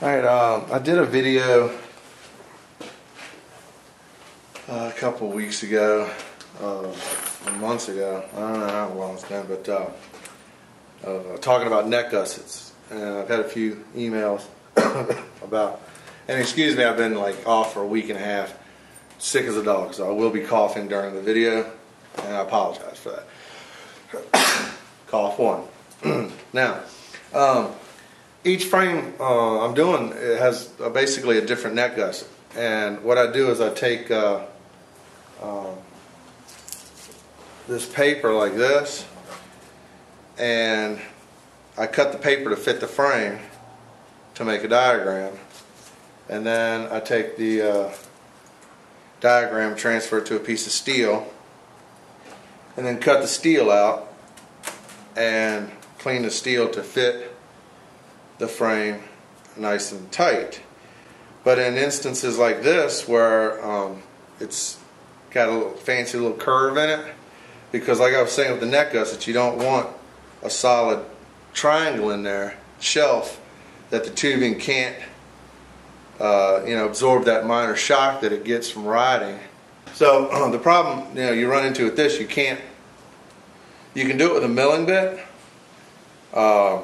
Alright, I did a video a couple weeks ago, months ago, I don't know how long it's been, but talking about neck gussets, and I've had a few emails about, and excuse me, I've been like off for a week and a half, sick as a dog, so I will be coughing during the video, and I apologize for that. Cough one. Now, each frame I'm doing, it has basically a different neck gusset, and what I do is I take this paper like this, and I cut the paper to fit the frame to make a diagram, and then I take the diagram, transfer it to a piece of steel, and then cut the steel out and clean the steel to fit the frame nice and tight. But in instances like this where it's got a little fancy little curve in it, because like I was saying with the neck gusset, you don't want a solid triangle in there, shelf, that the tubing can't absorb that minor shock that it gets from riding. So the problem you run into with this, you can do it with a milling bit, a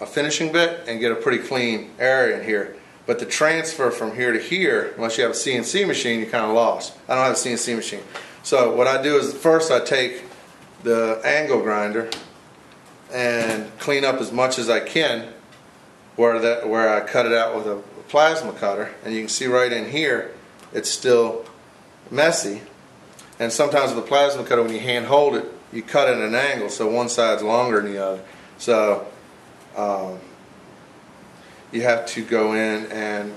finishing bit, and get a pretty clean area in here. But the transfer from here to here, unless you have a CNC machine, you're kind of lost. I don't have a CNC machine. So what I do is first I take the angle grinder and clean up as much as I can where I cut it out with a plasma cutter, and you can see right in here it's still messy. And sometimes with a plasma cutter, when you hand hold it, you cut it at an angle so one side's longer than the other. So you have to go in and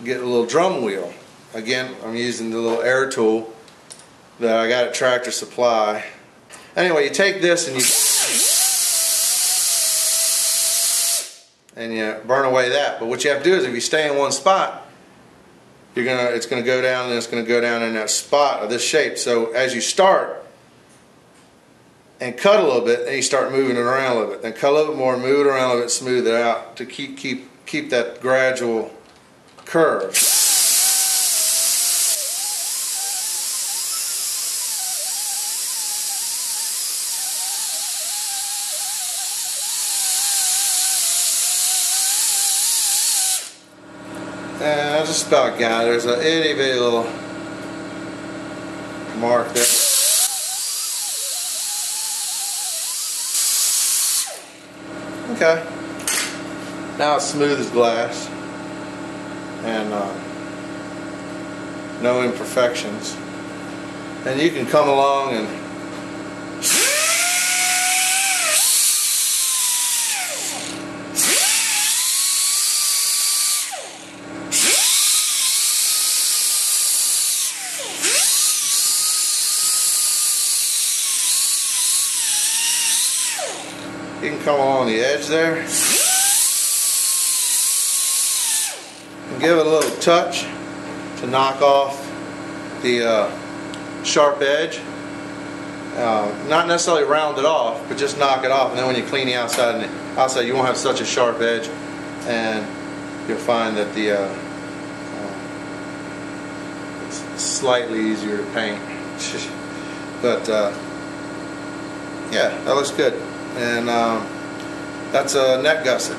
get a little drum wheel. Again, I'm using the little air tool that I got at Tractor Supply. Anyway, you take this and you burn away that. But what you have to do is, if you stay in one spot, it's gonna go down, and it's gonna go down in that spot of this shape. So as you start and cut a little bit, then you start moving it around a little bit. Then cut a little bit more, move it around a little bit, smooth it out to keep that gradual curve. And I just about got it. There's an itty bitty little mark there. Okay. Now it's smooth as glass and no imperfections. And you can come along and come along the edge there and give it a little touch to knock off the sharp edge. Not necessarily round it off, but just knock it off, and then when you clean the outside, you won't have such a sharp edge, and you'll find that it's slightly easier to paint. But yeah, that looks good. And that's a neck gusset.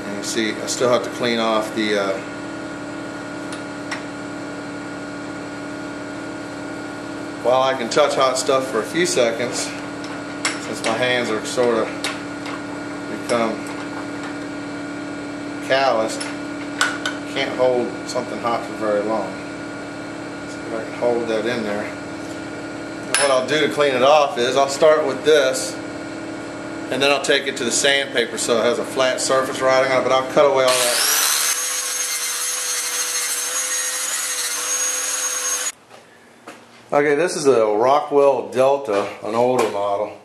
And you see, I still have to clean off the while I can touch hot stuff for a few seconds, since my hands are sort of become calloused, can't hold something hot for very long. See if I can hold that in there. What I'll do to clean it off is I'll start with this, and then I'll take it to the sandpaper so it has a flat surface riding on it, but I'll cut away all that. Okay, this is a Rockwell Delta, an older model,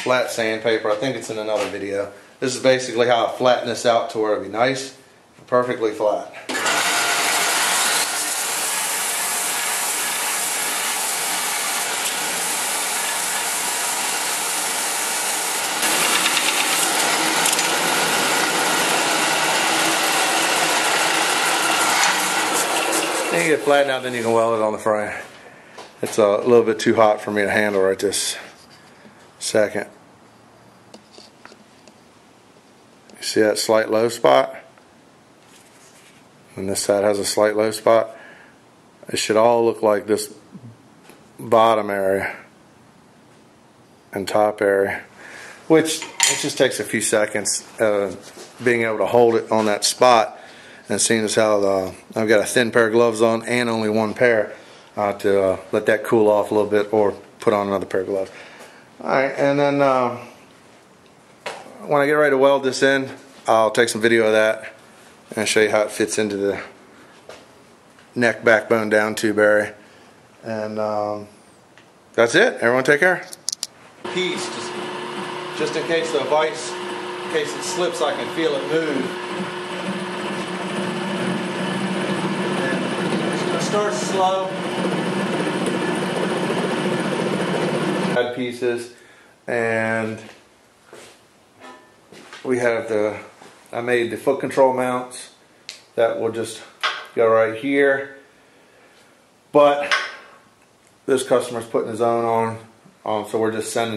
flat sandpaper. I think it's in another video. This is basically how I flatten this out to where it'll be nice, perfectly flat. Then you get it flattened out, then you can weld it on the frame. It's a little bit too hot for me to handle right this second. You see that slight low spot? And this side has a slight low spot. It should all look like this bottom area and top area, which it just takes a few seconds being able to hold it on that spot, and seeing as how I've got a thin pair of gloves on and only one pair, to let that cool off a little bit or put on another pair of gloves. Alright, and then when I get ready to weld this in, I'll take some video of that and show you how it fits into the neck backbone down tube area. And that's it. Everyone take care. Piece, just in case the vise, in case it slips, I can feel it move. And it's going to start slow. Add pieces, and we have I made the foot control mounts that will just go right here, but this customer's putting his own on, so we're just sending